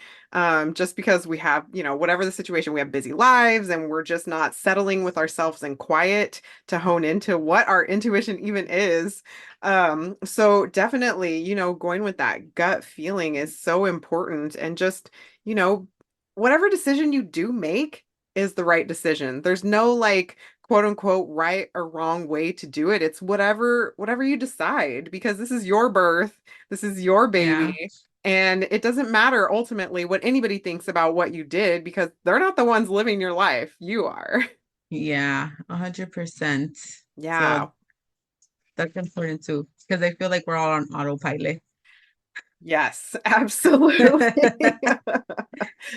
just because we have whatever the situation, we have busy lives and we're just not settling with ourselves in quiet to hone into what our intuition even is. So definitely, going with that gut feeling is so important, and just you know whatever decision you do make is the right decision. There's no like quote unquote right or wrong way to do it. It's whatever you decide, because this is your birth, this is your Yeah. baby, and it doesn't matter ultimately what anybody thinks about what you did because they're not the ones living your life. You are. Yeah, 100%. Yeah. So that's important too, because I feel like we're all on autopilot. Yes, absolutely.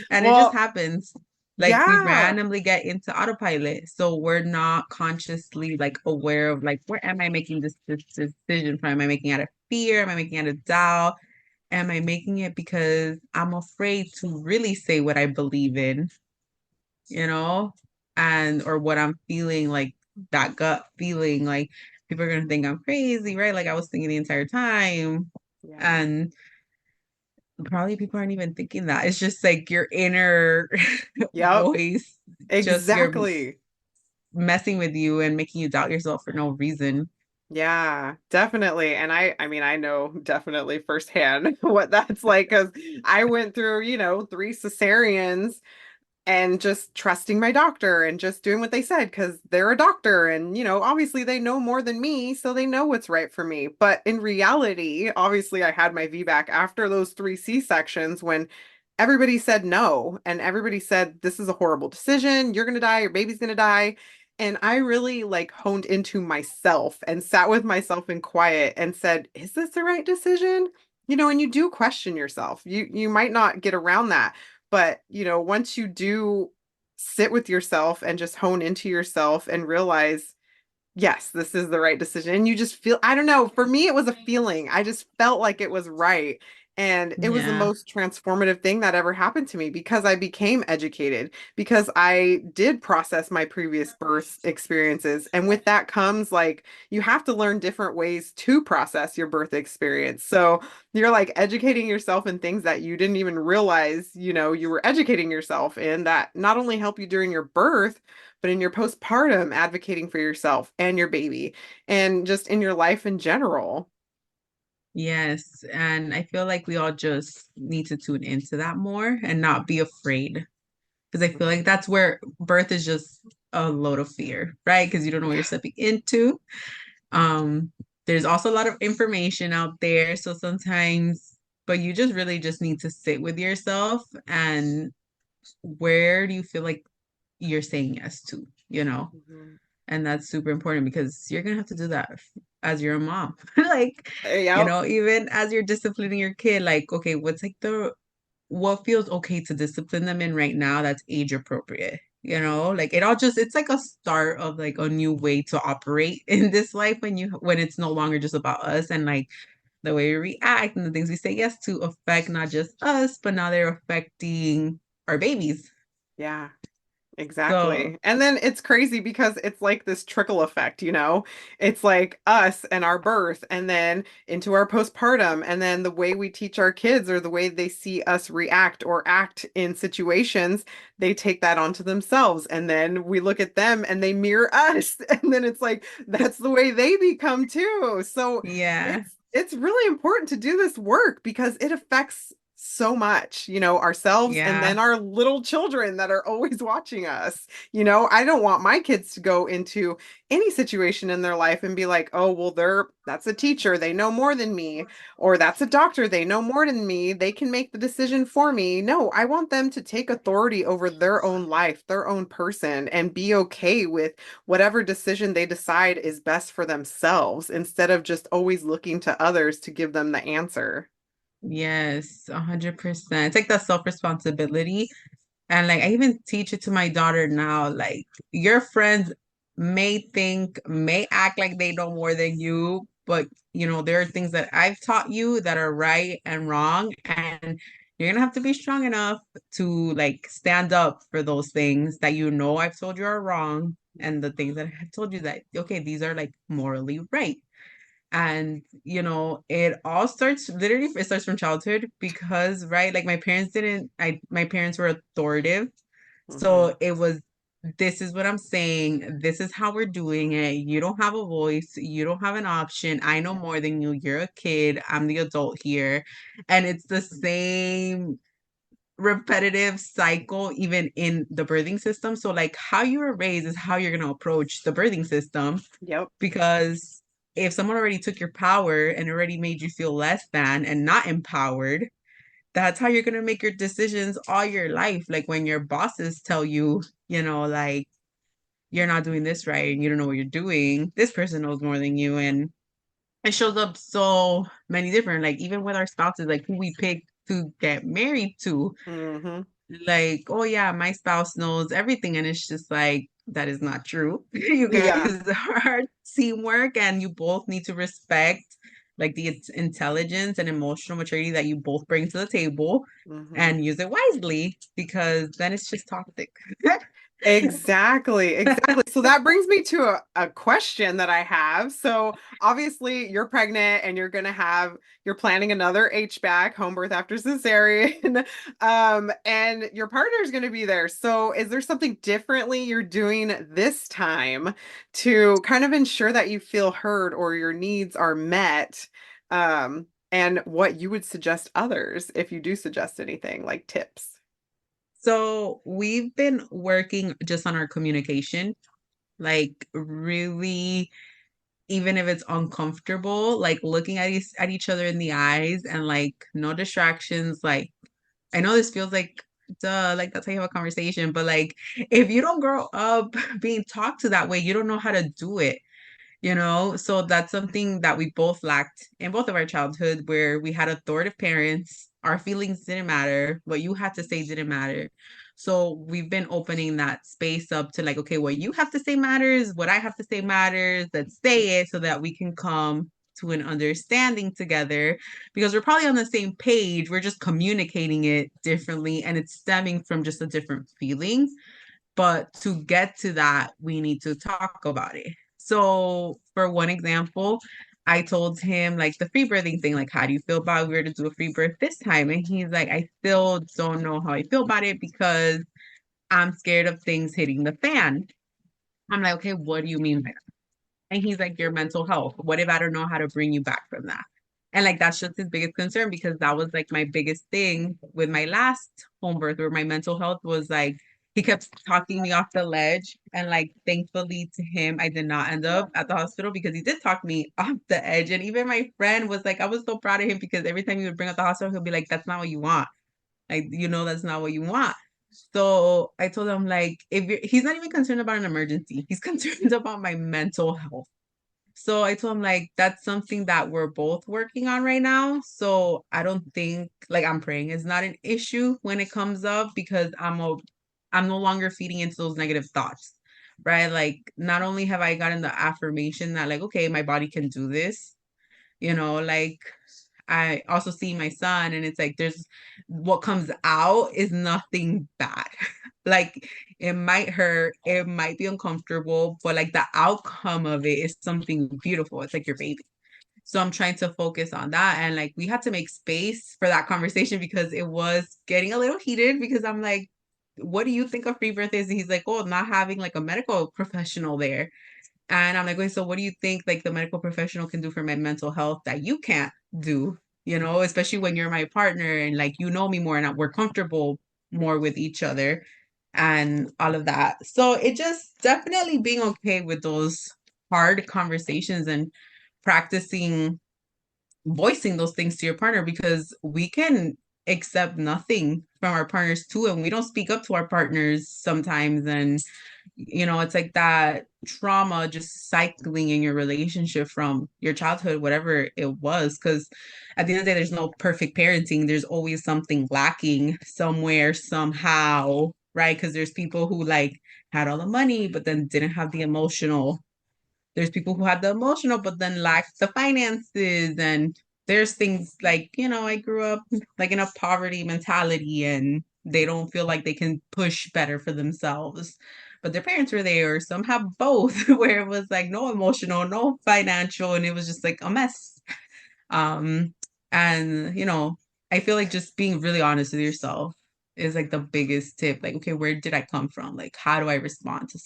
And it just Well, happens. Like we yeah. randomly get into autopilot. So we're not consciously like aware of like, where am I making this decision from? Am I making out of fear? Am I making out of doubt? Am I making it because I'm afraid to really say what I believe in, you know? And or what I'm feeling, like that gut feeling, like people are gonna think I'm crazy, right? Like I was thinking the entire time. Yeah. And probably people aren't even thinking that. It's just like your inner Yep. voice, just you're Exactly. messing with you and making you doubt yourself for no reason. Yeah, definitely. And I mean, I know definitely firsthand what that's like because I went through, three cesareans and just trusting my doctor and just doing what they said because they're a doctor and obviously they know more than me, so they know what's right for me. But in reality, obviously I had my VBAC after those three C-sections when everybody said no and everybody said this is a horrible decision, you're going to die, your baby's going to die. And I really like honed into myself and sat with myself in quiet and said, is this the right decision? And you do question yourself. You might not get around that, but, once you do sit with yourself and just hone into yourself and realize yes, this is the right decision. And you just feel, I don't know, for me, it was a feeling. I just felt like it was right. And it was the Yeah. most transformative thing that ever happened to me because I became educated, because I did process my previous birth experiences. And with that comes like, you have to learn different ways to process your birth experience. So you're like educating yourself in things that you didn't even realize, you were educating yourself in that not only help you during your birth, but in your postpartum, advocating for yourself and your baby and just in your life in general. Yes. And I feel like we all just need to tune into that more and not be afraid. Because I feel like that's where birth is just a load of fear, right? Because you don't know what you're stepping into. Um, there's also a lot of information out there. So sometimes, but you just really just need to sit with yourself and where do you feel like you're saying yes to, you know? Mhm. And that's super important because you're gonna have to do that as your mom. Like, Yep. even as you're disciplining your kid, like, okay, what's like what feels okay to discipline them in right now that's age appropriate? Like it's like a start of like a new way to operate in this life when it's no longer just about us and like the way we react and the things we say yes to affect not just us, but now they're affecting our babies. Yeah. So Exactly. And then it's crazy because it's like this trickle effect, you know? It's like us and our birth, and then into our postpartum, and then the way we teach our kids or the way they see us react or act in situations, they take that onto themselves. And then we look at them and they mirror us. And then it's like that's the way they become too. So yeah, it's really important to do this work because it affects so much, ourselves and yeah. then our little children that are always watching us. I don't want my kids to go into any situation in their life and be like, "Oh, well, that's a teacher, they know more than me," or "That's a doctor, they know more than me, they can make the decision for me." No, I want them to take authority over their own life, their own person, and be okay with whatever decision they decide is best for themselves instead of just always looking to others to give them the answer. Yes, 100%. It's like that self-responsibility. And like I even teach it to my daughter now. Like your friends may act like they know more than you, but there are things that I've taught you that are right and wrong. And you're gonna have to be strong enough to like stand up for those things that I've told you are wrong, and the things that I have told you that okay, these are like morally right. And it all starts literally it starts from childhood because right like my parents were authoritative, Mhm. so it was this is what I'm saying, this is how we're doing it, you don't have a voice, you don't have an option, I know more than you, you're a kid, I'm the adult here. And it's the same repetitive cycle even in the birthing system. So like how you were raised is how you're going to approach the birthing system, Yep. because if someone already took your power and already made you feel less than and not empowered, that's how you're going to make your decisions all your life. Like when your bosses tell you, like you're not doing this right and you don't know what you're doing, this person knows more than you. And it shows up so many different, like even with our spouses, like who we pick to get married to, Mhm. like, oh yeah, my spouse knows everything. And it's just like, that is not true. You Yeah. guys are teamwork and you both need to respect like the intelligence and emotional maturity that you both bring to the table Mhm. and use it wisely because then it's just toxic. Exactly, exactly. So that brings me to a question that I have. So obviously you're pregnant and you're planning another HBAC, home birth after cesarean, and your partner's going to be there. So is there something differently you're doing this time to kind of ensure that you feel heard or your needs are met? And what you would suggest others if you do suggest anything like tips? So we've been working just on our communication, like really, even if it's uncomfortable, like looking at each other in the eyes and like no distractions. Like I know this feels like duh, like that's how you have a conversation, but like if you don't grow up being talked to that way, you don't know how to do it. So that's something that we both lacked in both of our childhood, where we had authoritative parents, our feelings didn't matter, what you had to say didn't matter. So we've been opening that space up to like, okay, what you have to say matters, what I have to say matters, let's say it so that we can come to an understanding together because we're probably on the same page. We're just communicating it differently and it's stemming from just a different feeling. But to get to that, we need to talk about it. So, for one example, I told him like the free birthing thing, like, how do you feel about if we were to do a free birth this time? And he's like, I still don't know how I feel about it because I'm scared of things hitting the fan. I'm like, okay, what do you mean by that? And he's like, your mental health. What if I don't know how to bring you back from that? And like that's just his biggest concern because that was like my biggest thing with my last home birth where my mental health was like he kept talking me off the ledge. And like thankfully to him, I did not end up at the hospital because he did talk me off the edge. And even my friend was like, I was so proud of him because every time he would bring up the hospital, he'll be like, that's not what you want. Like, that's not what you want. So I told him like if he's not even concerned about an emergency, he's concerned about my mental health. So I told him like that's something that we're both working on right now. So I don't think like I'm praying is not an issue when it comes up because I'm no longer feeding into those negative thoughts. Right? Like not only have I gotten the affirmation that like okay, my body can do this, like I also see my son and it's like there's what comes out is nothing bad. Like it might hurt, it might be uncomfortable, but like the outcome of it is something beautiful. It's like your baby. So I'm trying to focus on that. And like we had to make space for that conversation because it was getting a little heated because I'm like, what do you think of free birth is? And he's like, oh, not having like a medical professional there. And I'm like, wait, so what do you think like the medical professional can do for my mental health that you can't do? Especially when you're my partner and like you know me more and we're comfortable more with each other and all of that. So it just definitely being okay with those hard conversations and practicing voicing those things to your partner because we can accept nothing from our partners too and we don't speak up to our partners sometimes and it's like that trauma just cycling in your relationship from your childhood whatever it was because at the end of the day there's no perfect parenting, there's always something lacking somewhere somehow, right? Because there's people who like had all the money but then didn't have the emotional, there's people who had the emotional but then lacked the finances, and there's things like I grew up like in a poverty mentality and they don't feel like they can push better for themselves but their parents were there. Some have both where it was like no emotional, no financial, and it was just like a mess. um and I feel like just being really honest with yourself is like the biggest tip. Like, okay, where did I come from? Like, how do I respond to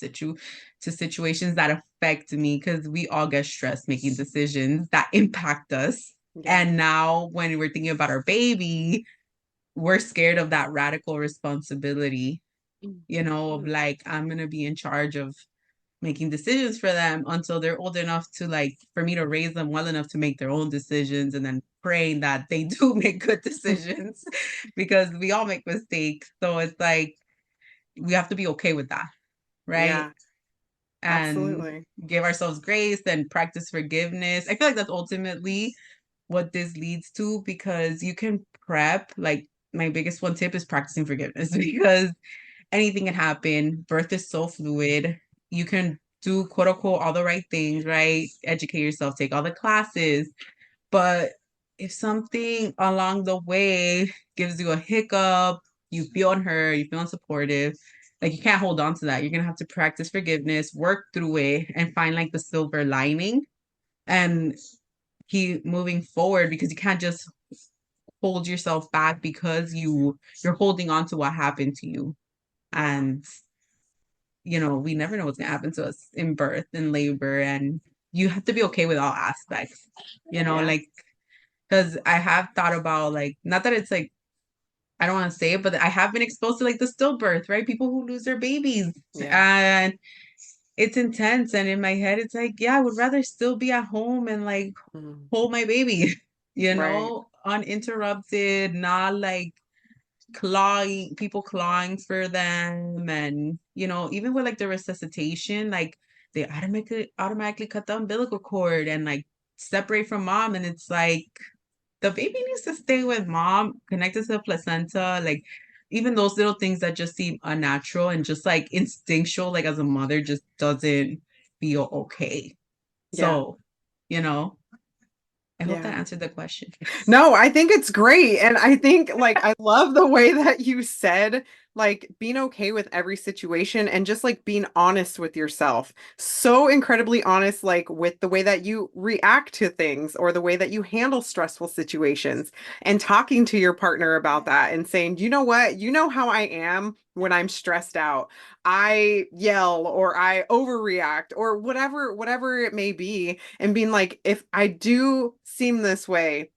situations that affect me? Because we all get stressed making decisions that impact us. Yeah. And now when we're thinking about our baby, we're scared of that radical responsibility, of like, I'm gonna be in charge of making decisions for them until they're old enough to like for me to raise them well enough to make their own decisions and then praying that they do make good decisions because we all make mistakes. So it's like we have to be okay with that, right? Yeah, And absolutely. give ourselves grace and practice forgiveness. I feel like that's ultimately what this leads to because you can prep. Like my biggest one tip is practicing forgiveness because anything can happen. Birth is so fluid. You can do quote unquote all the right things, right? Educate yourself, take all the classes. But if something along the way gives you a hiccup, you feel unheard, you feel unsupportive, like you can't hold on to that. You're gonna have to practice forgiveness, work through it, and find like the silver lining and keep moving forward because you can't just hold yourself back because you're holding on to what happened to you. Yeah. And we never know what's going to happen to us in birth and labor. And you have to be okay with all aspects, Yeah. like, because I have thought about, like, not that it's like, I don't want to say it, but I have been exposed to like the stillbirth, right? People who lose their babies. Yeah. And it's intense. And in my head, it's like, yeah, I would rather still be at home and like Mhm. hold my baby, Right. uninterrupted, not like people clawing for them. And even with like the resuscitation, like they automatically cut the umbilical cord and like separate from mom, and it's like the baby needs to stay with mom connected to the placenta. Like even those little things that just seem unnatural and just like instinctual, like as a mother, just doesn't feel okay. Yeah. So, you know, I hope that Yeah. answered the question. No, I think it's great. And I think like I love the way that you said like being okay with every situation and just like being honest with yourself. So incredibly honest like with the way that you react to things or the way that you handle stressful situations and talking to your partner about that and saying, "You know what? You know how I am when I'm stressed out. I yell or I overreact or whatever it may be." And being like, "If I do seem this way,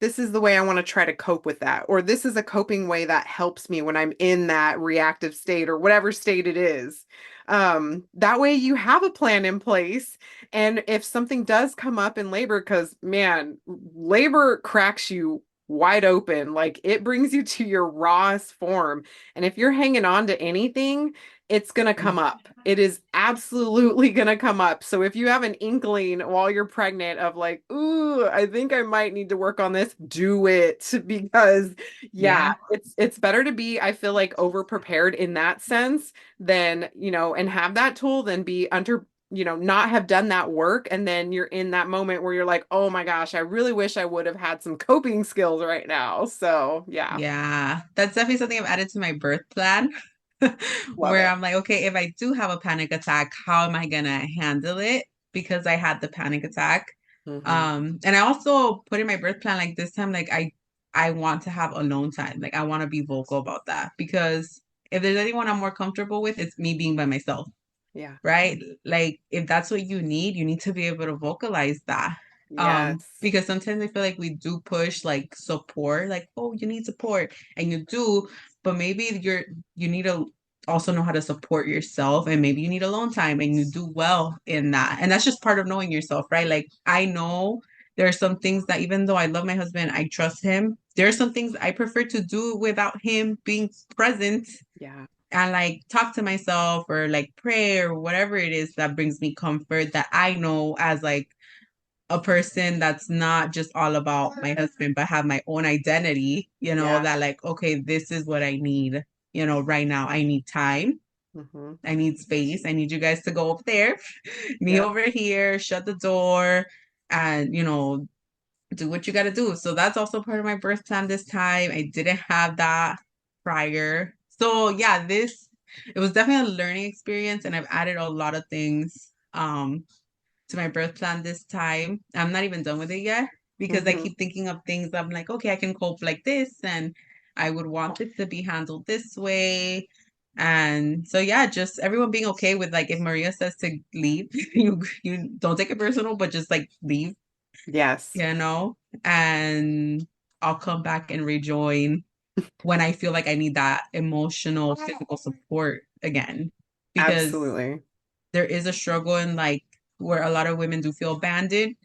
this is the way I want to try to cope with that. Or this is a coping way that helps me when I'm in that reactive state or whatever state it is." That way you have a plan in place. And if something does come up in labor, because man, labor cracks you wide open, like it brings you to your rawest form. And if you're hanging on to anything, it's going to come up. It is absolutely going to come up. So if you have an inkling while you're pregnant of like, ooh, I think I might need to work on this, do it because yeah, Yeah. it's better to be, I feel like, over prepared in that sense than, and have that tool than be under, not have done that work and then you're in that moment where you're like, "Oh my gosh, I really wish I would have had some coping skills right now." So, yeah, Yeah. That's definitely something I've added to my birth plan. love Where it. I'm like, okay, if I do have a panic attack, how am I gonna handle it? Because I had the panic attack. Hmm. And I also put in my birth plan like this time, like I want to have alone time. Like I want to be vocal about that because if there's anyone I'm more comfortable with, it's me being by myself, Yeah. right? Like if that's what you need to be able to vocalize that. Yes. Because sometimes I feel like we do push like support, like, oh, you need support, and you do, but maybe you need to also know how to support yourself, and maybe you need alone time and you do well in that. And that's just part of knowing yourself, right? Like I know there are some things that even though I love my husband, I trust him, there are some things I prefer to do without him being present Yeah. and like talk to myself or like pray or whatever it is that brings me comfort that I know as like a person that's not just all about my husband, but have my own identity, Yeah. that like, okay, this is what I need, right now. I need time. Hmm. I need space. I need you guys to go up there, me Yep. over here, shut the door, and, do what you got to do. So that's also part of my birth plan this time. I didn't have that prior. So yeah, it was definitely a learning experience and I've added a lot of things to my birth plan this time. I'm not even done with it yet because I Hmm. keep thinking of things I'm like, okay, I can cope like this and I would want it to be handled this way. And so yeah, just everyone being okay with like if Maria says to leave, you don't take it personal, but just like leave, Yes. you know, and I'll come back and rejoin when I feel like I need that emotional, physical support again. Because Absolutely. there is a struggle in like where a lot of women do feel abandoned,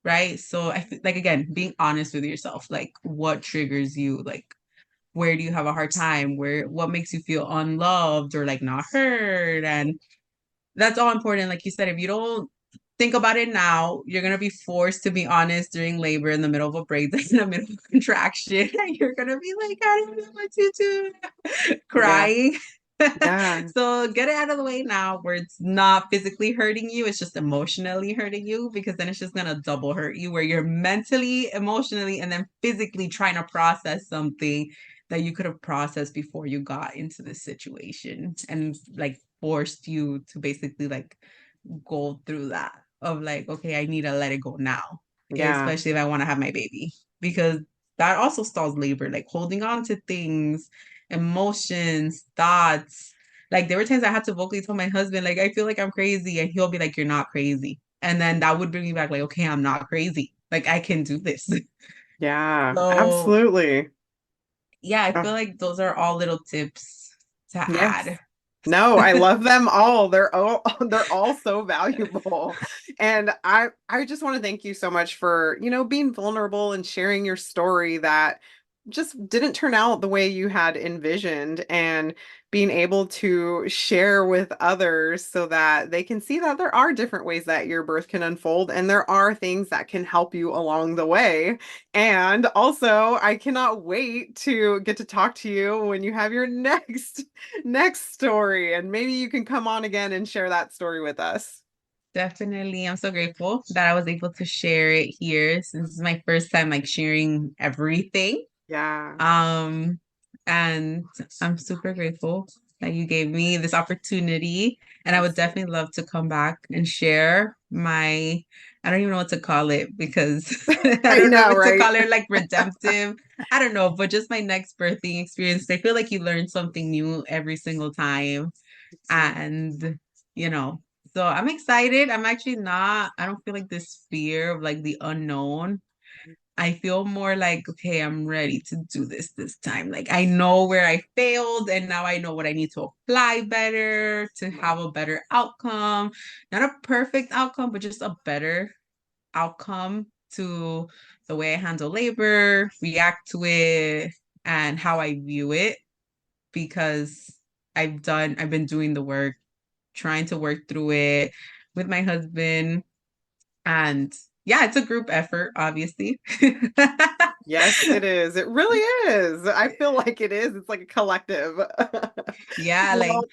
right? So like again, being honest with yourself, like what triggers you, like where do you have a hard time, what makes you feel unloved or like not heard, and that's all important. Like you said, if you don't think about it now, you're gonna be forced to be honest during labor in the middle of a breakdown, in the middle of a contraction, and you're gonna be like, I don't know what to do, Yeah. crying. Yeah. So get it out of the way now where it's not physically hurting you, it's just emotionally hurting you because then it's just gonna double hurt you where you're mentally, emotionally, and then physically trying to process something that you could have processed before you got into this situation and like forced you to basically like go through that of like, okay, I need to let it go now, Yeah. especially if I want to have my baby, because that also stalls labor, like holding on to things, emotions, thoughts. Like there were times I had to vocally tell my husband, like, I feel like I'm crazy. And he'll be like, you're not crazy. And then that would bring me back, like, okay, I'm not crazy. Like I can do this. Yeah. So Absolutely. yeah, I Oh, feel like those are all little tips to yes. add. No, I love them all. They're all so valuable. And I just want to thank you so much for, being vulnerable and sharing your story that just didn't turn out the way you had envisioned, and being able to share with others so that they can see that there are different ways that your birth can unfold and there are things that can help you along the way. And also, I cannot wait to get to talk to you when you have your next story, and maybe you can come on again and share that story with us. Definitely. I'm so grateful that I was able to share it here since it's my first time like sharing everything. Yeah. Um, and I'm super grateful that you gave me this opportunity. And I would Absolutely. definitely love to come back and share my, I don't even know what to call it because I I don't know know, what to right? call it, like redemptive. I don't know, but just my next birthing experience. I feel like you learn something new every single time. And, you know, so I'm excited. I'm actually not, I don't feel like this fear of like the unknown. I feel more like, okay, I'm ready to do this time. Like I know where I failed and now I know what I need to apply better to have a better outcome. Not a perfect outcome, but just a better outcome to the way I handle labor, react to it, and how I view it because I've been doing the work, trying to work through it with my husband. And yeah, it's a group effort, obviously. Yes, it is. It really is. I feel like it is. It's like a collective. Yeah, like Well,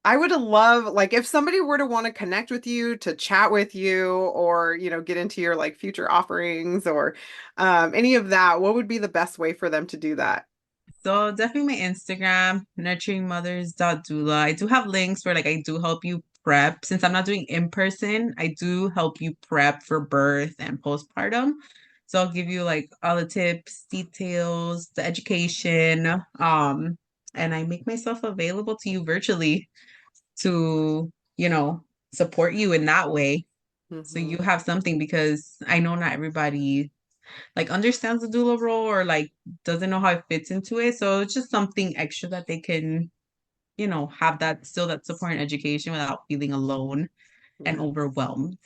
I would love, like, if somebody were to want to connect with you, to chat with you, or, get into your like future offerings or any of that, what would be the best way for them to do that? so definitely my Instagram, nurturingmothers.doula. I do have links where like I do help you prep. Since I'm not doing in person, I do help you prep for birth and postpartum. So I'll give you like all the tips, details, the education. And I make myself available to you virtually to, you know, support you in that way. So you Hmm. have something because I know not everybody like understands the doula role or like doesn't know how it fits into it. So it's just something extra that they can, have that still that support and education without feeling alone and Yeah, overwhelmed.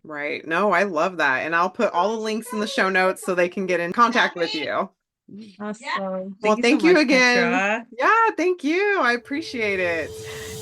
right. No, I love that. And I'll put all the links in the show notes so they can get in contact with you. Awesome. Well, Thank you so thank you much, again. Petra. Yeah, thank you. I appreciate it.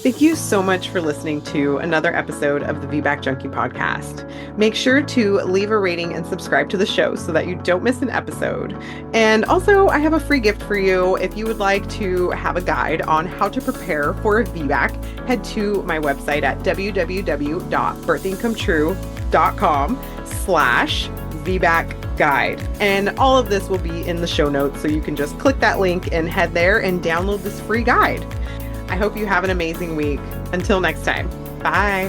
Thank you so much for listening to another episode of the VBAC Junkie podcast. Make sure to leave a rating and subscribe to the show so that you don't miss an episode. And also, I have a free gift for you. If you would like to have a guide on how to prepare for a VBAC, head to my website at www.birthingcometrue.com/VBAC guide. And all of this will be in the show notes, so you can just click that link and head there and download this free guide. I hope you have an amazing week. Until next time, bye.